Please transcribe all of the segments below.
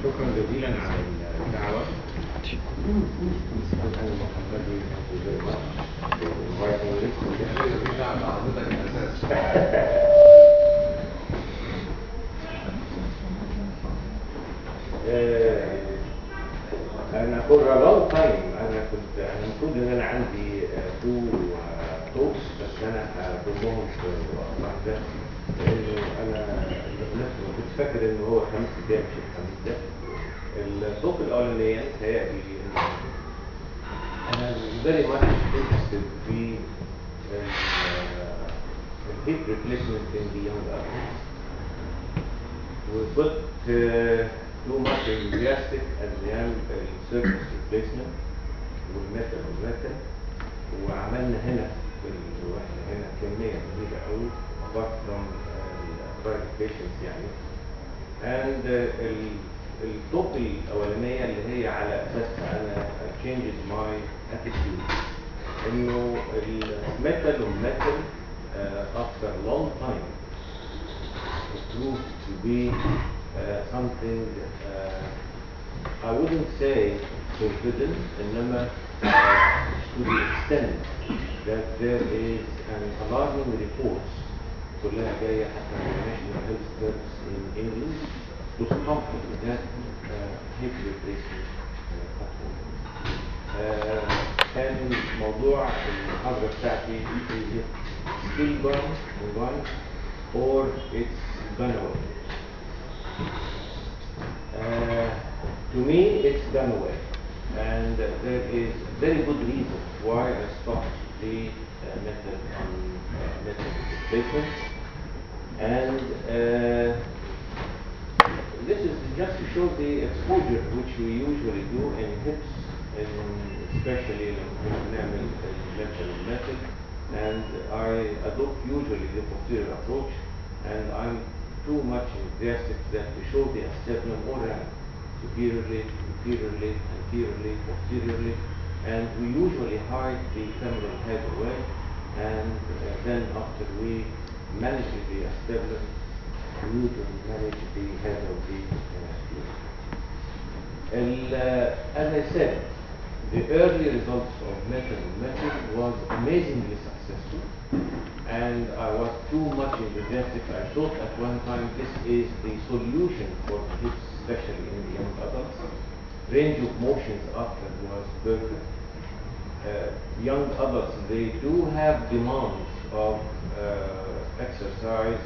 شكرا جزيلا على الدعوة. أنا for a long time أنا المفروض إن أنا عندي two talks بس أنا هضمهم في وقت واحدة لأنه أنا كنت فاكر إنه هو 5 دقايق مش الخميس ده. الطوق الأولانية تهيألي أنا very much interested في hip replacement in the young adults. وكنت too much enthusiastic as the surface replacement والميتال وعملنا هنا واحنا هنا كمية كبيرة قوي apart from private patients يعني. and الطوق الأولانية اللي هي على أساسها أنا changes my attitude إنه الميتال والميتال after a long time it proved to be something I wouldn't say forbidden, إنما to the extent that there is an alarming reports كلها جاية حتى من National Health Service in England to stop that hip replacement كان موضوع المحاضرة بتاعتي is it still going or it's gone away. To me it's gone away and there is very good reason why I stopped the method on metal replacement. And this is just to show the exposure which we usually do in hips, especially when we nعمل metal, and I adopt usually the posterior approach, and I'm too much enthusiastic that we show the acetabulum all around, superiorly, inferiorly, anteriorly, posteriorly, and we usually hide the femoral head away, and then after we manage the acetabulum, we usually manage the head of the as I said, the early results of metal was amazingly successful, and I was too much enthusiastic. I thought at one time this is the solution for hips, especially in the young adults. Range of motions after was perfect. Young adults, they do have demands of exercise,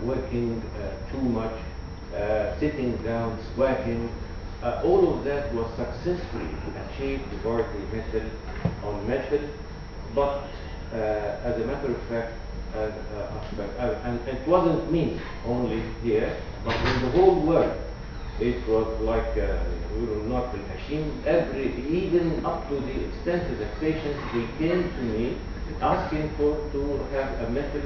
working too much, sitting down, squatting. All of that was successfully achieved by the metal on metal, but as a matter of fact, and it wasn't me only here, but in the whole world, it was like we were not in Hashim. Even up to the extent that patients they came to me asking to have a metal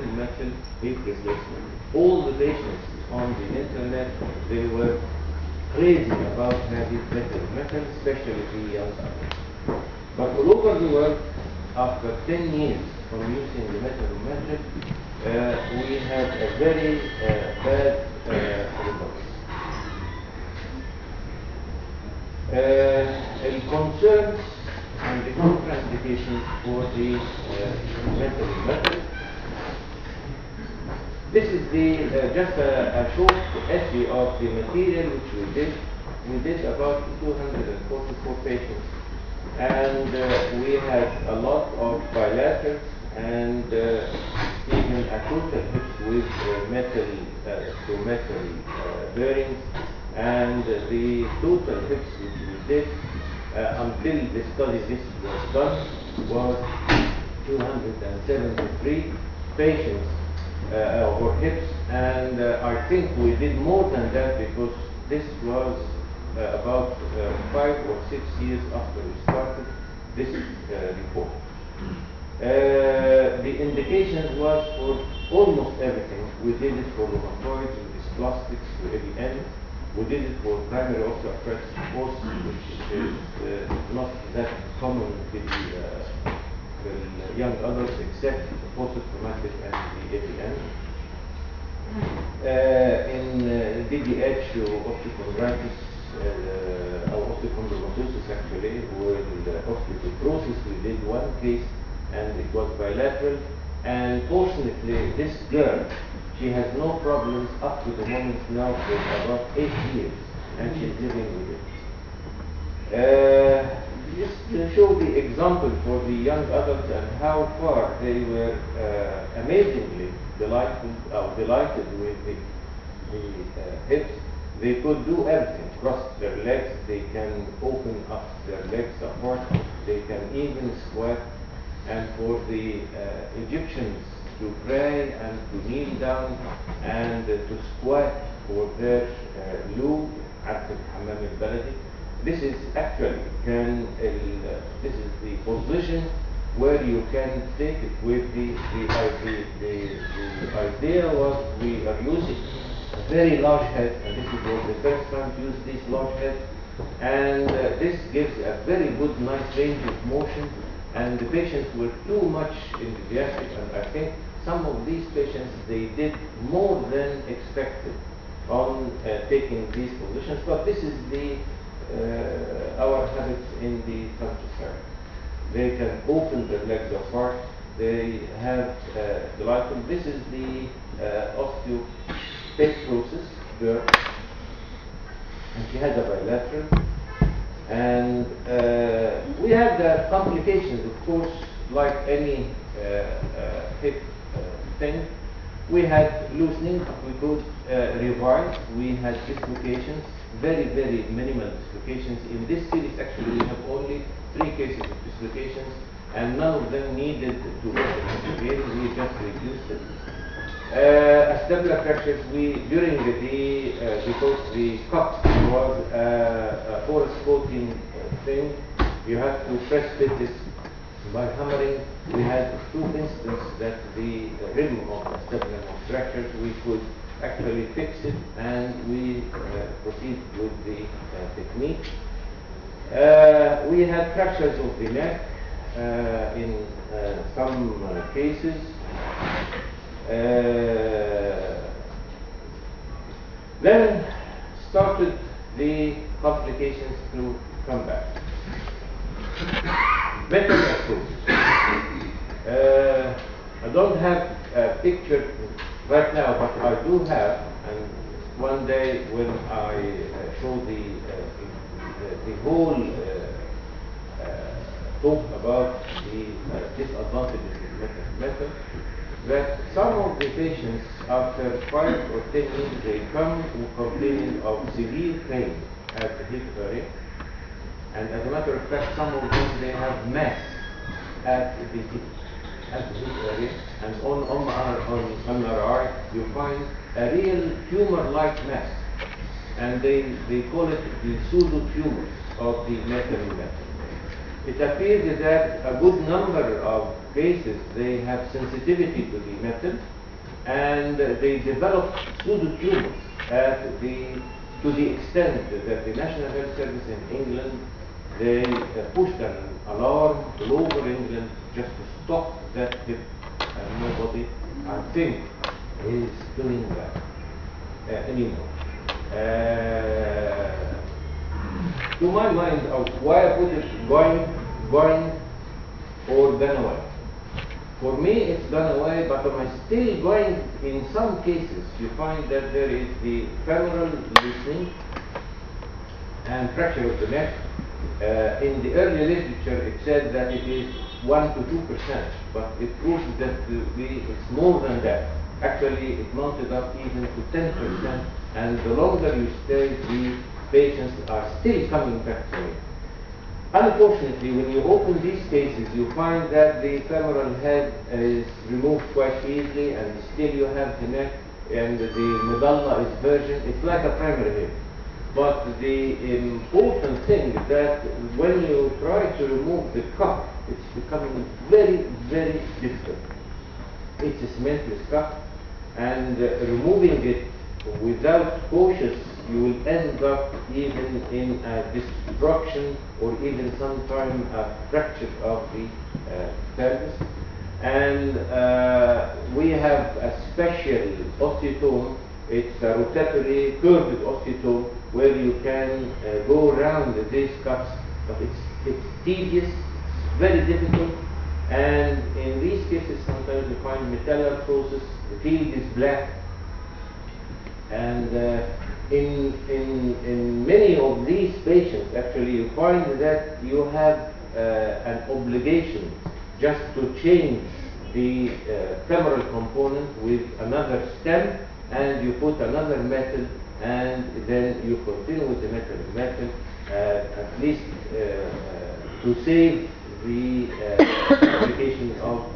hip replacement. All the patients on the internet, they were crazy about having metal, especially the young adults. But all over the world, after 10 years from using the metal, we had a very bad results. The concerns and the contraindications for the metal. This is just a short essay of the material which we did. We did about 244 patients, and we had a lot of bilaterals and even a total hips with metal to metal bearings, and the total hips which we did until the study this was done was 273 patients or hips, and I think we did more than that because this was about 5 or 6 years after we started this report. The indications was for almost everything. We did it for rheumatoid, with plastics, with ABN. We did it for primary osteoarthritis, of course, which is not that common with the young adults, except the post-traumatic and the ABN. In DDH, osteochondritis, or osteochondromatosis actually, with osteoporosis, we did one case, and it was bilateral. And fortunately, this girl, she has no problems up to the moment now for about 8 years, and she's living with it. Just to show the example for the young adults and how far they were amazingly delighted with the hips. They could do everything, cross their legs, they can open up their legs apart, they can even squat. And for the Egyptians to pray and to kneel down and to squat for their loo at the Hammam al-Baladi, this is actually this is the position where you can take it with the idea was we are using a very large head, and this was the first time to use this large head, and this gives a very good, nice range of motion, and the patients were too much enthusiastic, and I think some of these patients, they did more than expected on taking these positions, but this is our habits in the countryside. They can open their legs apart, they have delightful. This is the osteoporosis girl, and she has a bilateral. And we have the complications, of course, like any hip thing. We had loosening, we could revise, we had dislocations, very, very minimal dislocations. In this series, actually, we have only 3 cases of dislocations, and none of them needed to open again. We just reduced it. Acetabulum fractures, during because the cut was a porous coating thing, you have to press fit this by hammering. We had 2 instances that the rim of acetabulum was fractured. We could actually fix it, and we proceed with the technique. We had fractures of the neck in some cases. Then started the complications to come back. Better approach. I don't have a picture right now, but I do have, and one day when I show the whole talk about the disadvantages of method, that some of the patients after 5 or 10 years they come complaining of severe pain at the hip area, and as a matter of fact some of them they have mass at the hip area, and on MRI you find a real tumor-like mass, and they call it the pseudo-tumors of the metal. It appears that a good number of cases they have sensitivity to the metal, and they develop pseudo-tumors to the extent that the National Health Service in England, they pushed an alarm all over England just to stop that hip, and nobody, I think, is doing that anymore. To my mind, of why I put it going or gone away. For me, it's gone away, but I'm still going. In some cases, you find that there is the femoral loosening and fracture of the neck. In the early literature, it said that it is 1 to 2%, but it proves that it's more than that. Actually, it mounted up even to 10%, and the longer you stay, the patients are still coming back to me. Unfortunately, when you open these cases, you find that the femoral head is removed quite easily, and still you have the neck, and the medulla is virgin. It's like a primary hip. But the important thing is that when you try to remove the cup, it's becoming very, very difficult. It's a cementless cup, and removing it without cautious, you will end up even in a destruction or even sometimes a fracture of the pelvis. And we have a special osteotome. It's a rotatory curved osteotome where you can go around these cups, but it's tedious, it's very difficult, and in these cases sometimes you find metallarthrosis, the field is black, and in many of these patients actually you find that you have an obligation just to change the femoral component with another stem, and you put another metal, and then you continue with the metal, at least to save the application of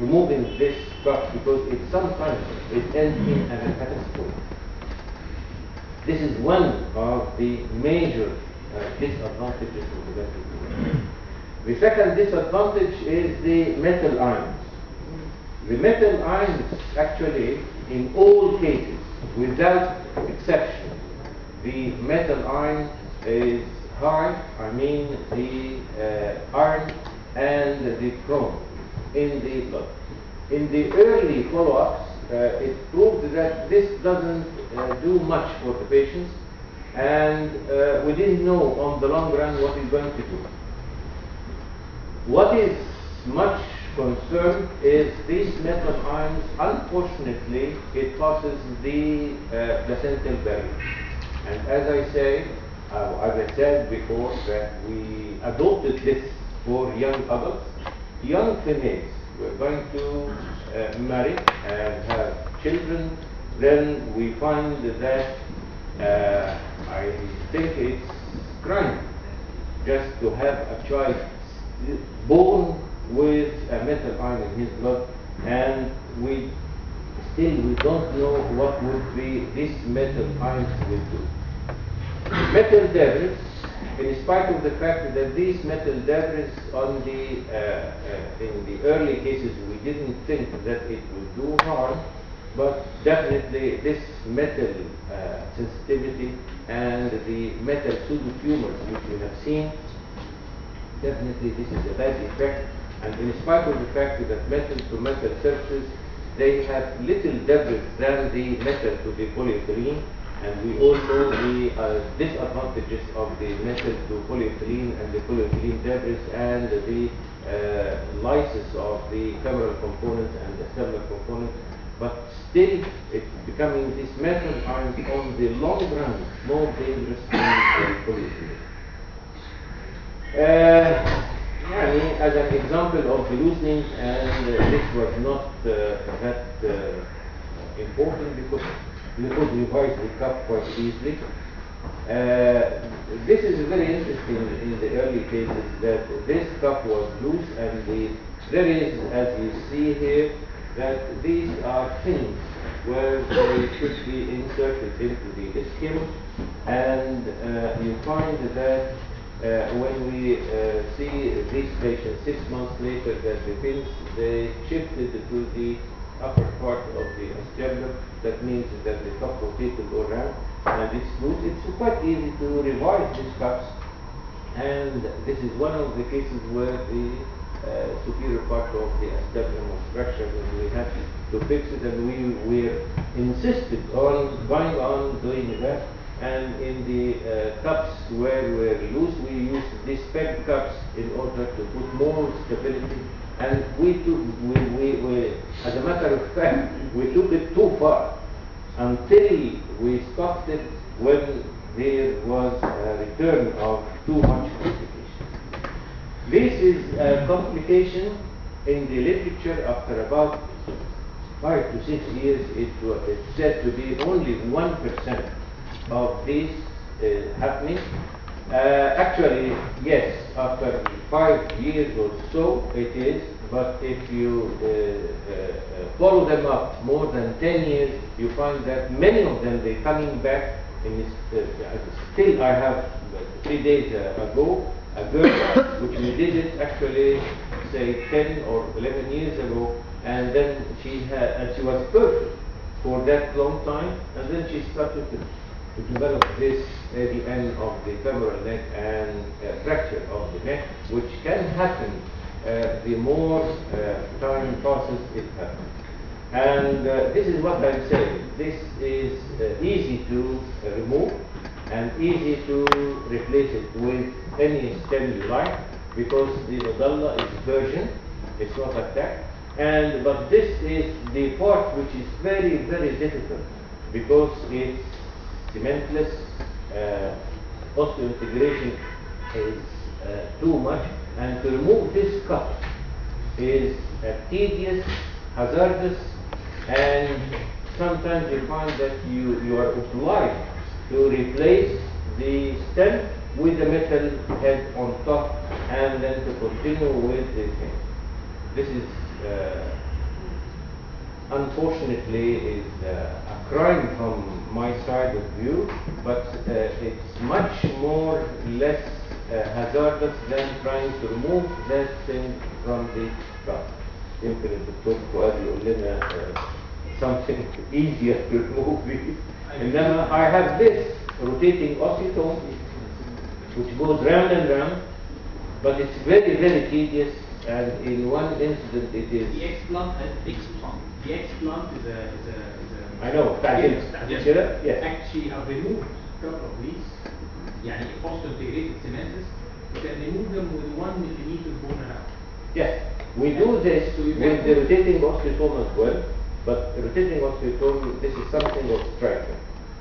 removing this cup, because it sometimes it ends in an catastrophe. This is one of the major disadvantages of the metal. The second disadvantage is the metal ions. The metal ions actually, in all cases, without exception, the metal ion is high, I mean the iron and the chrome in the blood. In the early follow-ups, it proved that this doesn't do much for the patients, and we didn't know on the long run what it's going to do. What is much concern is these metal ions, unfortunately, it passes the placental barrier. And as I said before, that we adopted this for young adults. Young females were going to marry and have children. Then we find that I think it's crime just to have a child born with a metal ion in his blood, and we don't know what would be this metal ions will do. Metal debris, in spite of the fact that these metal debris on the in the early cases we didn't think that it would do harm, but definitely this metal sensitivity and the metal pseudotumors which we have seen, definitely this is a bad effect. And in spite of the fact that metal to metal surfaces, they have little debris than the metal to the polyethylene, and we also the disadvantages of the metal to polyethylene and the polyethylene debris and the lysis of the femoral component and the sternal component, but still it's becoming this metal ions on the long run more dangerous than the polyethylene. As an example of the loosening, and this was not that important because you could revise the cup quite easily. This is very interesting in the early cases that this cup was loose, and there is, as you see here, that these are pins where they should be inserted into the skin, and you find that when we see these patients 6 months later, that the pins, they shifted to the upper part of the acetabulum. That means that the cup rotated around, and it's loose. It's quite easy to revise these cups, and this is one of the cases where the superior part of the acetabulum was fractured, and we had to fix it, and we were insisted on going on doing that. And in the cups where we were loose, we used these peg cups in order to put more stability. And we as a matter of fact, we took it too far until we stopped it when there was a return of too much complication. This is a complication in the literature after about 5 to 6 years. It's said to be only 1% of this happening. Actually, yes, after 5 years or so it is, but if you follow them up more than 10 years, you find that many of them, they're coming back Still, I have 3 days ago a girl which we did it actually, say 10 or 11 years ago, and then she was perfect for that long time, and then she started to develop this at the end of the femoral neck and fracture of the neck, which can happen the more time passes, it happens. And this is what I'm saying. This is easy to remove and easy to replace it with any stem you like, because the medulla is virgin, it's not attacked. But this is the part which is very, very difficult, because it's cementless, osseointegration is too much, and to remove this cup is tedious, hazardous, and sometimes you find that you are obliged to replace the stem with the metal head on top, and then to continue with the thing. This is unfortunately is a crime from my side of view, but it's much more less hazardous than trying to remove that thing from the cup. يمكن الدكتور فؤاد يقول لنا something easier to remove this. إنما I have this rotating osteotome which goes round and round, but it's very, very tedious, and in one incident it is... The explant has explant. The explant is a I know, yes. Yes. Actually, I've removed a couple of these. يعني osseointegrated cementless. You can remove them with 1 millimeter bone around. Yes, we do this with the rotating osteotome as well, but rotating osteotome, this is something of striker,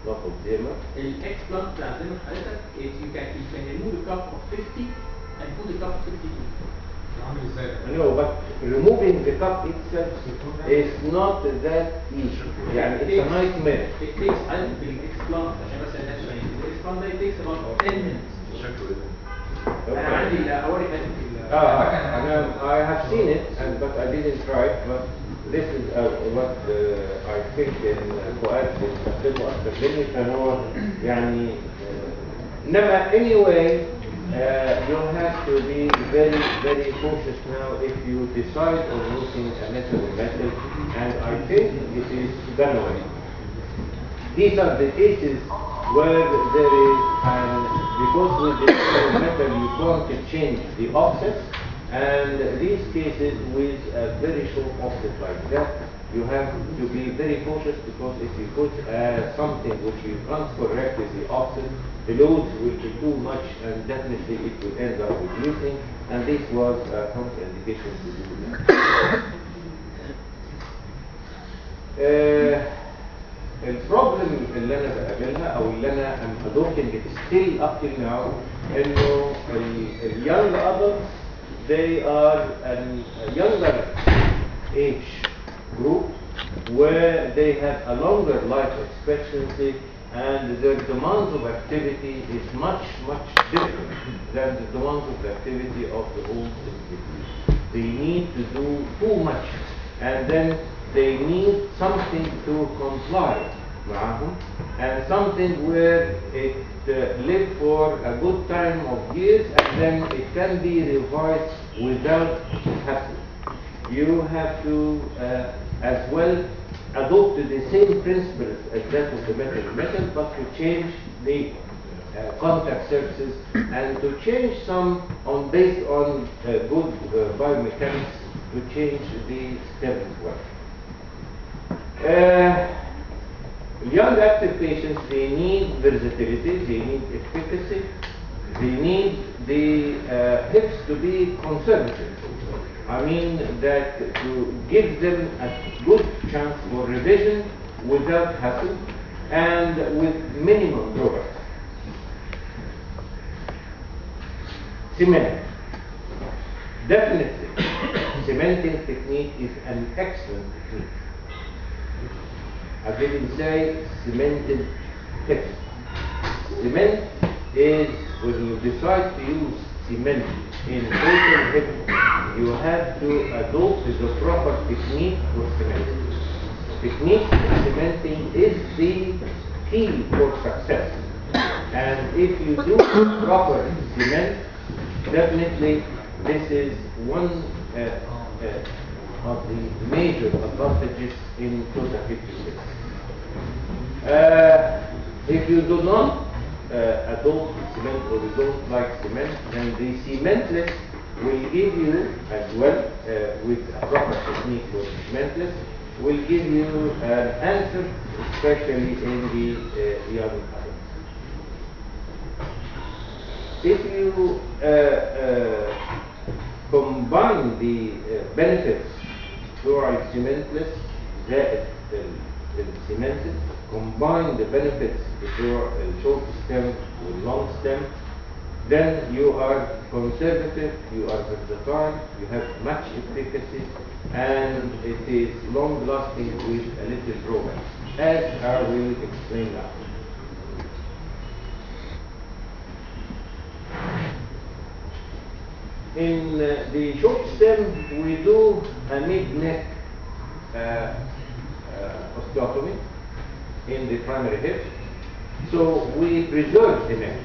not of Zimmer. The explant بتاع زي ما حضرتك is you can remove a cup of 50 and put a cup of 52. No, but removing the cup itself is not that easy. يعني it's a nightmare. It takes, I don't think explant عشان بس الناس فاهمين. The explant it takes about 10 minutes. أنا عندي أوري I have seen it, but I didn't try it. But this is what I think in فؤاد بيستخدمه أكثر مني، فهو يعني إنما anyway. You have to be very, very cautious now if you decide on using a metal method, and I think it is done away. These are the cases where there is, because with the metal you can't change the offset, and these cases with a very short offset like that, you have to be very cautious, because if you put something which you can't correct with the offset, the loads will be too much, and definitely it will end up reducing, and this was a contraindication to do that. البروبلم اللي انا بقابلها او اللي انا am adopting it still up till now انه young adults, they are a younger age group where they have a longer life expectancy, and their demands of activity is much, much different than the demands of activity of the old individuals. They need to do too much, and then they need something to comply معهم, and something where it live for a good time of years, and then it can be revised without hassle. You have to as well adopt the same principles as that of the metal, but to change the contact surfaces, and to change some based on good biomechanics, to change the stem as well. Young active patients, they need versatility, they need efficacy, they need the hips to be conservative. I mean that to give them a good chance for revision without hassle and with minimum drawbacks. Cement. Definitely, cementing technique is an excellent technique. I didn't say cemented hips. Cement is when you decide to use cement in total hip, you have to adopt the proper technique for cementing. Technique for cementing is the key for success. And if you do proper cement, definitely this is one of the major advantages in total hip replacement. If you do not adopt cement or you don't like cement, then the cementless will give you as well, with a proper technique for cementless, will give you an answer, especially in the young adults. If you combine the benefits throughout cementless, cemented, combine the benefits through short stem with long stem, then you are conservative, you are versatile, you have much efficacy, and it is long lasting with a little drawback, as I will explain now. In the short stem, we do a mid-neck osteotomy in the primary hip, so we preserve the neck.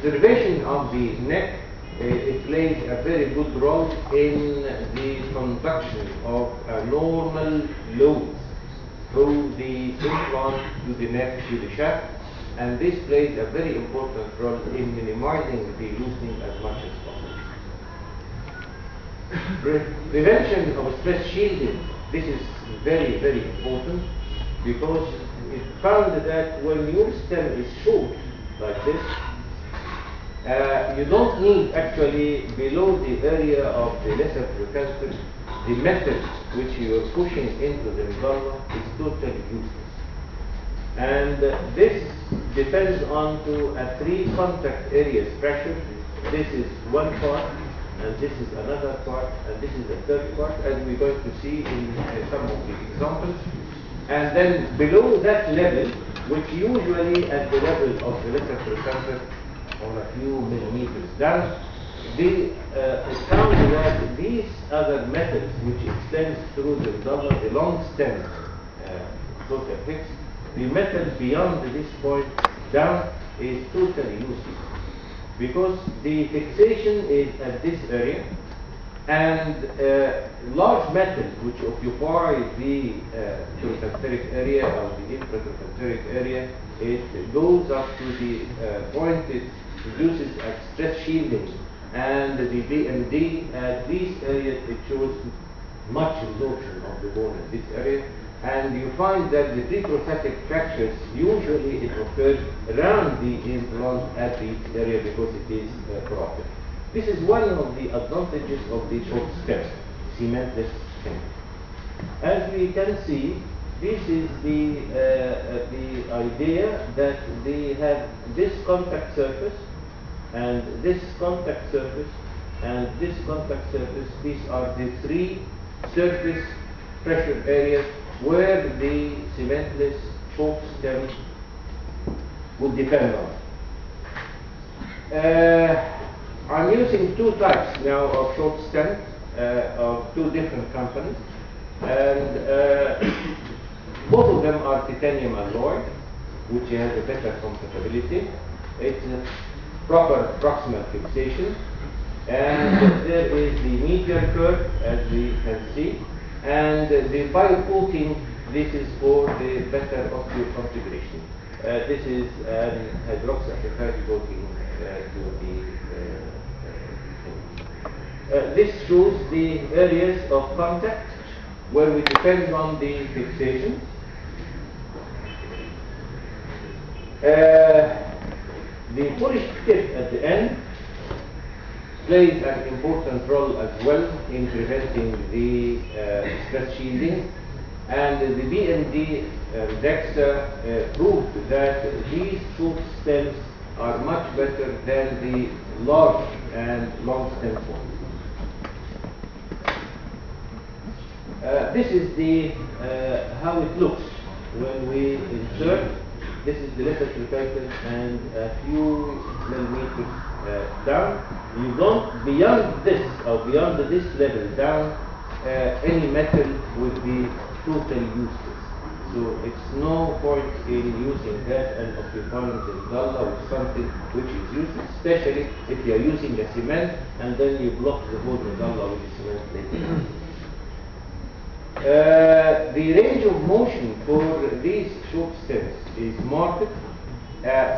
Preservation of the neck, it plays a very good role in the conduction of normal loads through the implant to the neck to the shaft, and this plays a very important role in minimizing the loosening as much as possible. Prevention of stress shielding, this is very, very important, because it found that when your stem is short like this, you don't need actually below the area of the lesser precancer, the metal which you are pushing into the medulla is totally useless. And this depends on to a 3 contact areas pressure. This is one part, and this is another part, and this is the third part, as we're going to see in some of the examples. And then below that level, which usually at the level of the lesser precancer, or a few millimeters down, it found that these other metals which extends through the medulla, the long stem total hips, the metal beyond this point down is totally useless, because the fixation is at this area, and large metals which occupy the trochanteric area or the infratrochanteric area, it goes up to the point it produces a stress shielding, and the BMD at these areas it shows much absorption of the bone in this area, and you find that the pre-prosthetic fractures usually it occurs around the implant at this area because it is corrupted. This is one of the advantages of the short stem, cementless stem. As we can see, this is the idea that they have this contact surface, and this contact surface, and this contact surface. These are the 3 surface pressure areas where the cementless short stem would depend on. I'm using 2 types now of short stem of 2 different companies, and both of them are titanium alloy, which has a better compatibility. It's a proper proximal fixation, and there is the medial curve, as we can see, and the biocoating. This is for the better configuration. This is an hydroxyapatite coating to the this shows the areas of contact where we depend on the fixation. The polished tip at the end plays an important role as well in preventing the stress shielding, and the BMD DEXA proved that these short stems are much better than the large and long stem forms. This is the how it looks when we insert. This is the lesser precancer and a few millimeters down. You don't, beyond this or beyond this level down, any metal would be totally useless. So it's no point in using that and occupying the medulla with something which is useless, especially if you are using a cement and then you block the whole medulla with the cement later. The range of motion for these short stems is marked.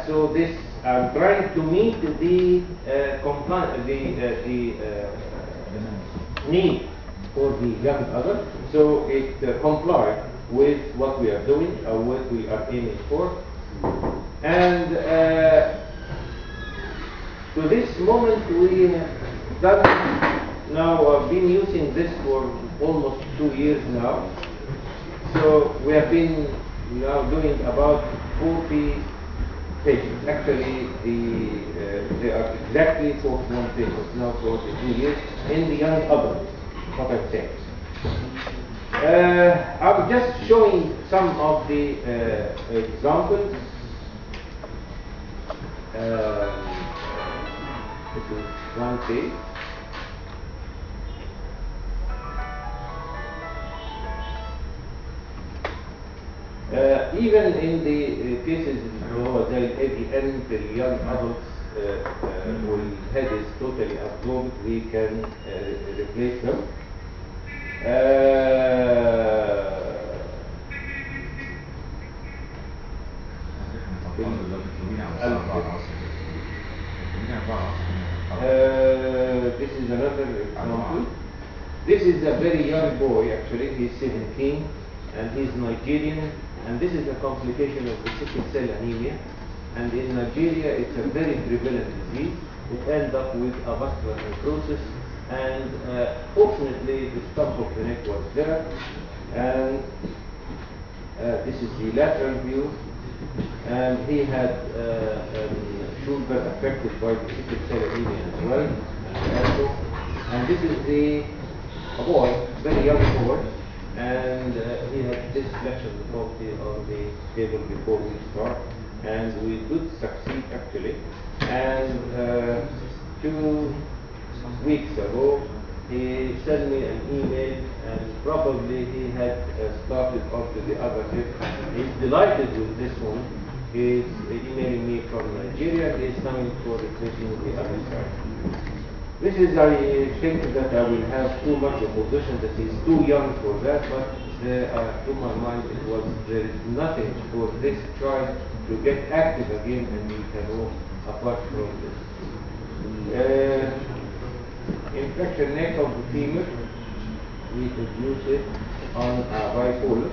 So this I'm trying to meet the need for the young adult, so it complies with what we are doing or what we are aiming for. And to this moment we have done. Now I've been using this for almost 2 years now. So we have been now doing about 40 patients. Actually, they are exactly 41 patients now for the 2 years in the young adults, what I'm saying. I'm just showing some of the examples. This is one case. Even in the cases زي AVN في young adults والhead is totally absorbed, we can replace them. This is another example. This is a very young boy, actually. He's 17 and he's Nigerian, and this is a complication of the sickle cell anemia. And in Nigeria, it's a very prevalent disease. It ends up with a vascular necrosis, and fortunately, the stump of the neck was there. And this is the lateral view, and he had shoulder affected by the sickle cell anemia as well, and this is a boy, very young boy, and he had this flexion deformity on the table before we start, and we did succeed actually. And 2 weeks ago, he sent me an email, and probably he had started onto the other hip. He's delighted with this one. He's emailing me from Nigeria, and he's coming for replacing the other side. This is, I think that I will have too much opposition, that he's too young for that, but to my mind there is nothing for this child to get active again, and we can walk apart from this. Infection neck of the femur, we could use it on a bipolar.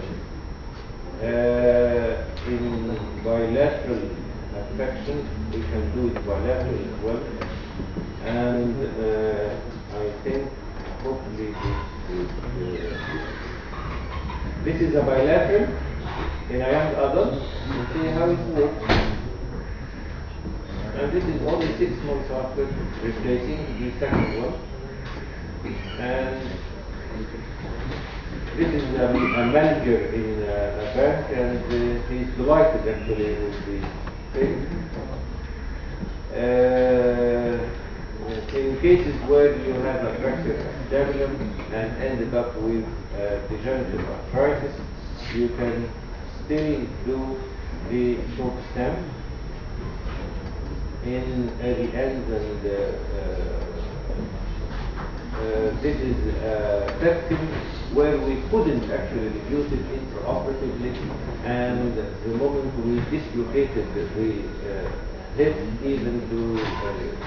In bilateral affection, we can do it bilateral as well. And I think hopefully this is a bilateral in a young adult. You see how it works. And this is only 6 months after replacing the second one. And this is a manager in a bank, and he's delighted actually with the thing. In cases where you have a fractured acetabulum and ended up with degenerative arthritis, you can still do the short stem at the end, and this is testing where we couldn't actually reduce it intraoperatively, and the moment we dislocated the hip even to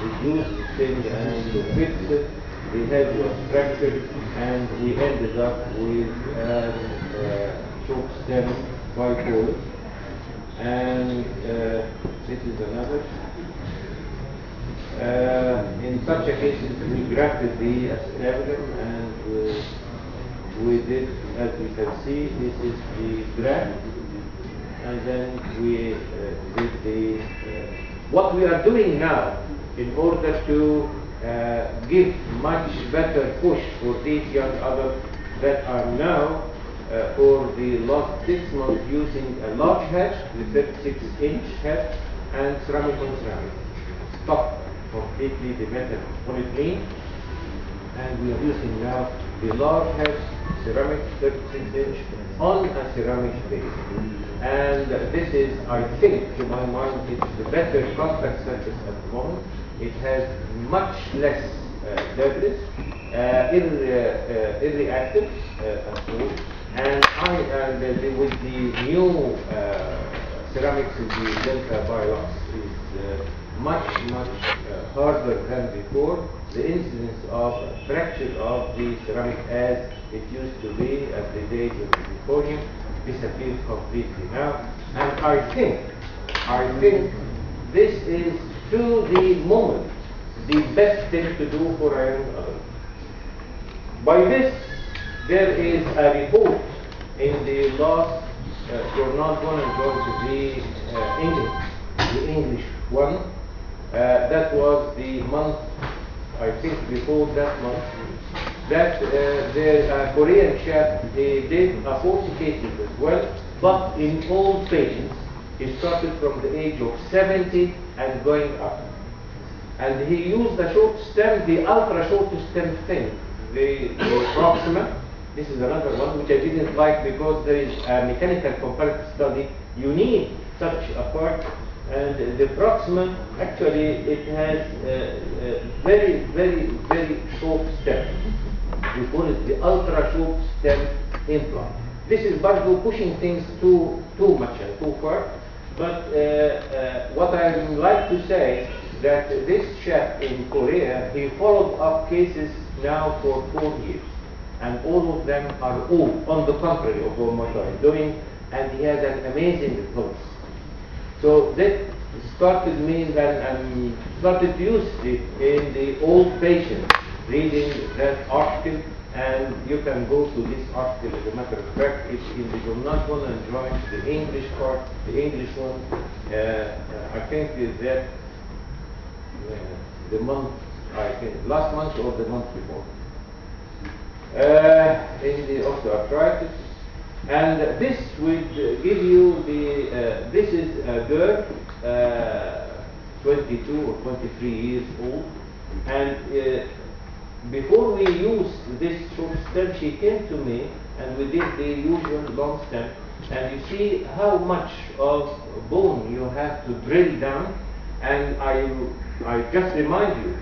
reduce the thing and to fix it, the head was fractured, and we ended up with short stem bipolar. And this is another. In such a case, we grafted the acetabulum, and we did, as you can see, this is the graft, and then we did the what we are doing now in order to give much better push for these young adults that are now for the last 6 months using a large head, the 36-inch head, and ceramic on ceramic. Stop completely the metal polyethylene, and we are using now the large head ceramic 36-inch on a ceramic base. And this is, I think, to my mind, it's the better contact surface at the moment. It has much less debris, irreactive and with the new ceramics in the Delta Biolux is much harder than before. The incidence of fracture of the ceramic as it used to be at the days of the zirconium disappeared completely now. And I think this is, to the moment, the best thing to do for a young adult. By this, there is a report in the last journal one is going to be the English one. That was the month, I think, before that month. That the Korean chap, they did 40 cases as well, but in old patients. He started from the age of 70 and going up. And he used the short stem, the ultra short stem thing, the proxima. This is another one which I didn't like because there is a mechanical comparative study. You need such a part, and the proxima actually it has very short stem. We call it the ultra short stem implant. This is Bardo pushing things too much and too far. But what I would like to say that this chap in Korea, he followed up cases now for 4 years, and all of them are old, on the contrary of what I'm doing, and he has an amazing results. So that started me and started to use it in the old patients, reading that article, and you can go to this article. As a matter of fact, it's in the journal one and join the English part, the English one. I think is that the month, I think last month or the month before, in the osteoarthritis. And this would give you the, this is a girl, 22 or 23 years old, and before we used this short stem, she came to me and we did the usual long stem, and you see how much of bone you have to drill down. And I just remind you,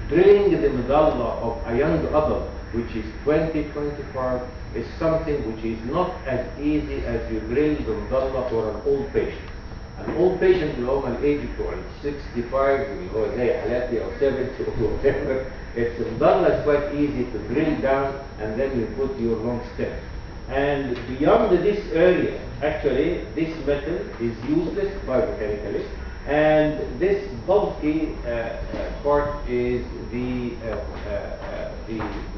drilling the medulla of a young adult, which is 20-25, is something which is not as easy as you drill the medulla for an old patient. An old patient اللي هم age بتوع 65 اللي هو زي حالاتي أو 70 or whatever, it's medulla is quite easy to drill down and then you put your long stem. And beyond this area, actually, this metal is useless biomechanically, and this bulky part is the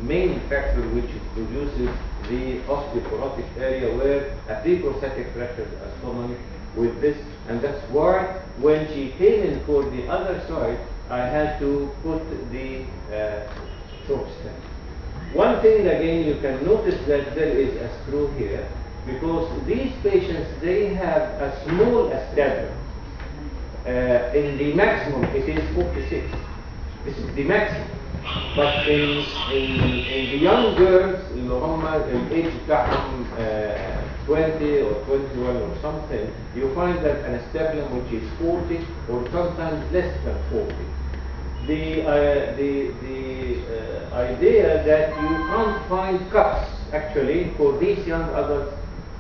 main factor which produces the osteoporotic area where a preprosthetic fractures are common with this, and that's why when she came in for the other side, I had to put the short stem. One thing again, you can notice that there is a screw here, because these patients, they have a small acetabulum. In the maximum, it is 46. This is the maximum. But in the young girls, اللي هم الage بتاعهم 20 or 21 or something, you find that an acetabulum which is 40 or sometimes less than 40. The idea that you can't find cups actually for these young adults,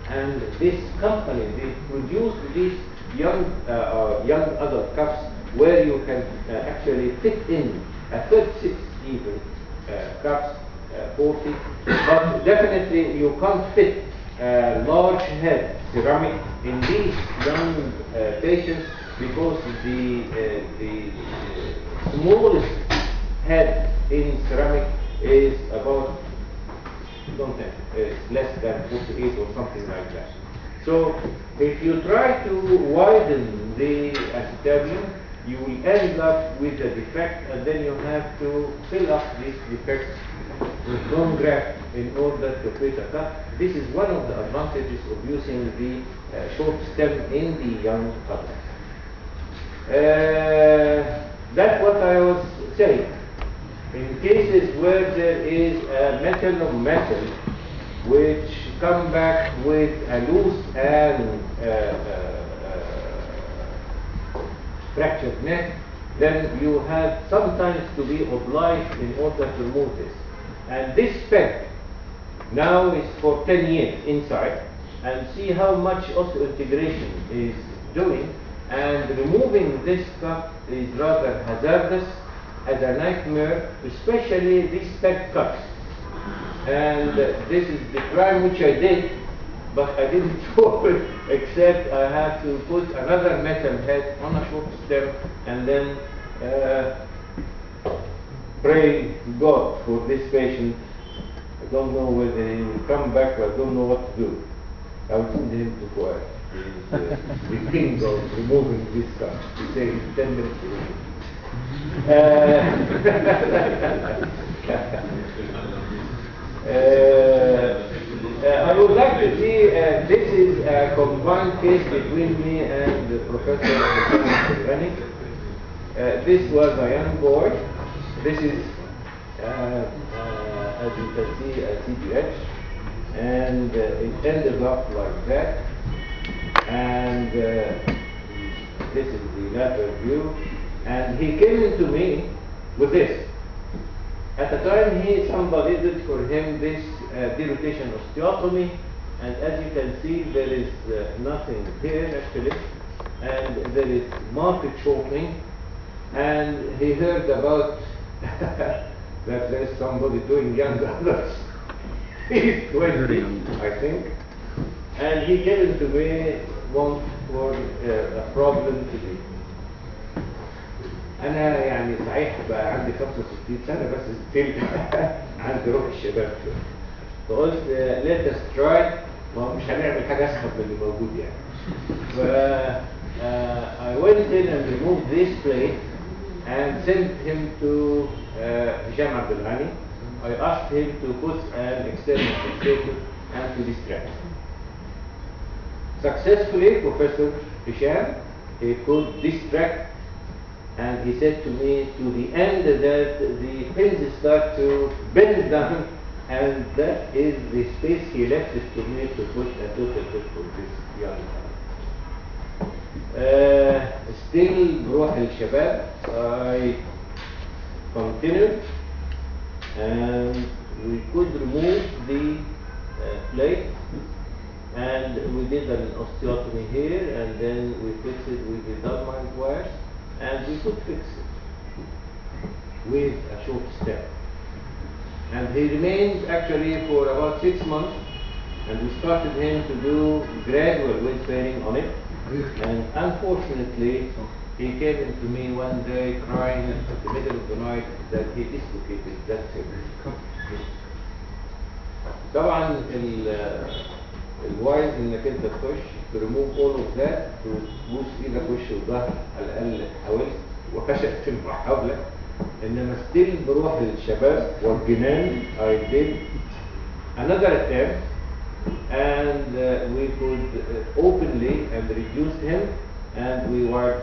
and this company, they produce these young adult cups where you can actually fit in a 36 even cups, 40, but definitely you can't fit large head ceramic in these young patients, because the smallest head in ceramic is about, don't think, it's less than 48 or something like that. So if you try to widen the acetabulum, you will end up with a defect, and then you have to fill up this defect with bone graft in order to create a cut. This is one of the advantages of using the short stem in the young adults. That's what I was saying. In cases where there is a metal, which come back with a loose and fractured neck, then you have sometimes to be obliged in order to remove this. And this peg now is for 10 years inside, and see how much osseointegration is doing, and removing this cup is rather hazardous, as a nightmare, especially these peg cups. And this is the crime which I did, but I didn't do it, except I had to put another metal head on a short stem and then pray God for this patient. I don't know whether he will come back, but I don't know what to do. I will send him to Kuwait. He is the king of removing this cup. He says it's 10 minutes to remove. I would like to see, this is a combined case between me and the Professor Alainy. This was a young boy. This is, as you can see, a CPH, and it ended up like that. And this is the lateral view. And he came into me with this. At the time, somebody did for him this derotation osteotomy, and as you can see, there is nothing here actually, and there is marked shortening, and he heard about that there is somebody doing young others. He's 20, I think, and he came into me for a problem today. أنا يعني صحيح بقى عندي 65 سنة بس ستيل عندي روح الشباب شوية. فقلت let us try، ما مش هنعمل حاجة أسخف من اللي موجود يعني. ف I went in and removed this plate and sent him to Hisham Abdel. I asked him to put an external fixator and to distract. Successfully, Professor Hisham, he could distract. And he said to me, to the end that the pins start to bend down, and that is the space he left it to me to put a total fit for this young man. Still بروح الشباب, I continued, and we could remove the plate, and we did an osteotomy here, and then we fixed it with the dynamite wires. And we could fix it with a short step. And he remained actually for about 6 months, and we started him to do gradual weight bearing on it. And unfortunately, he came into me one day crying at the middle of the night that he dislocated that finger. طبعا الوايز انك انت تخش to remove all of that, to تبوس ايدك وش وظهر على الاقل حاولت وفشلت المحاولة. انما ستيل بروح للشباب والجنان I did another attempt, and we could openly and reduce him, and we were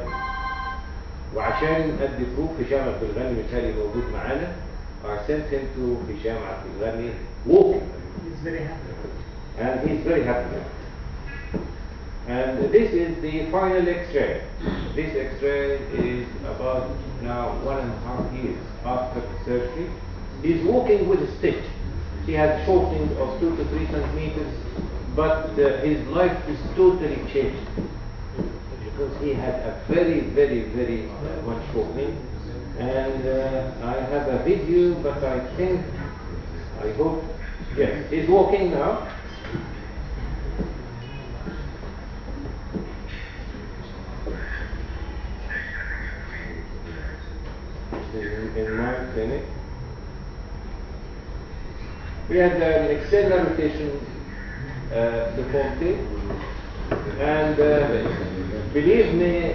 وعشان ادي بروف هشام عبد الغني مثالي موجود معانا, I sent him to هشام عبد الغني walking. He's very happy. And he's very happy now. And this is the final X-ray. This X-ray is about now 1.5 years after the surgery. He's walking with a stick. He has shortening of 2 to 3 centimeters, but his life is totally changed because he had a very, very, very much shortening. And I have a video, but I think, I hope, yes, he's walking now. In my clinic, we had an external rotation deformity, and believe me,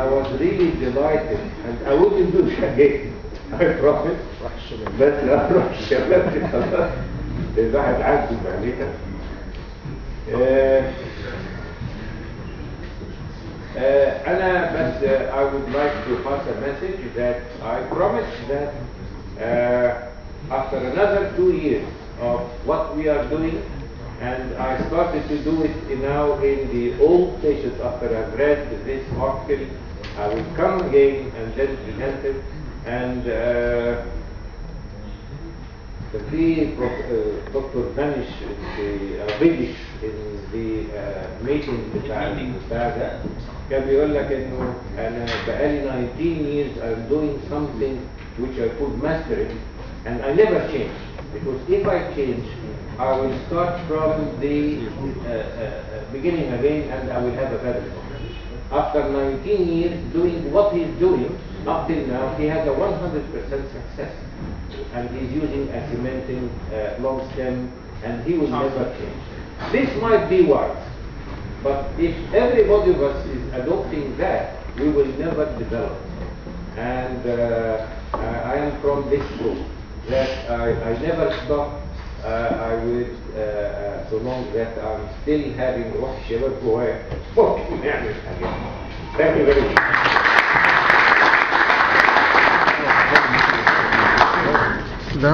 I was really delighted, and I wouldn't do it again, I promise. بس لا روح الشباب دي خلاص الواحد عاجز عليها. أنا بس I would like to pass a message that I promise that after another 2 years of what we are doing, And I started to do it now in the old patients. After I've read this article, I will come again and then present it. And the Dr. Danish, British in the meeting بتاع ده كان بيقول لك إنه أنا بقالي 19 years I'm doing something which I could master it, and I never change, because if I change I will start from the beginning again and I will have a bad result. After 19 years doing what he's doing up till now, he has a 100% success, and he's using a cementing long stem, and he will never change. This might be wise, but if everybody of us is adopting that, we will never develop. And I am from this group that I never stop. I will, so long that I'm still having روح الشباب جوايا ممكن نعمل حاجات. Thank you very much. ده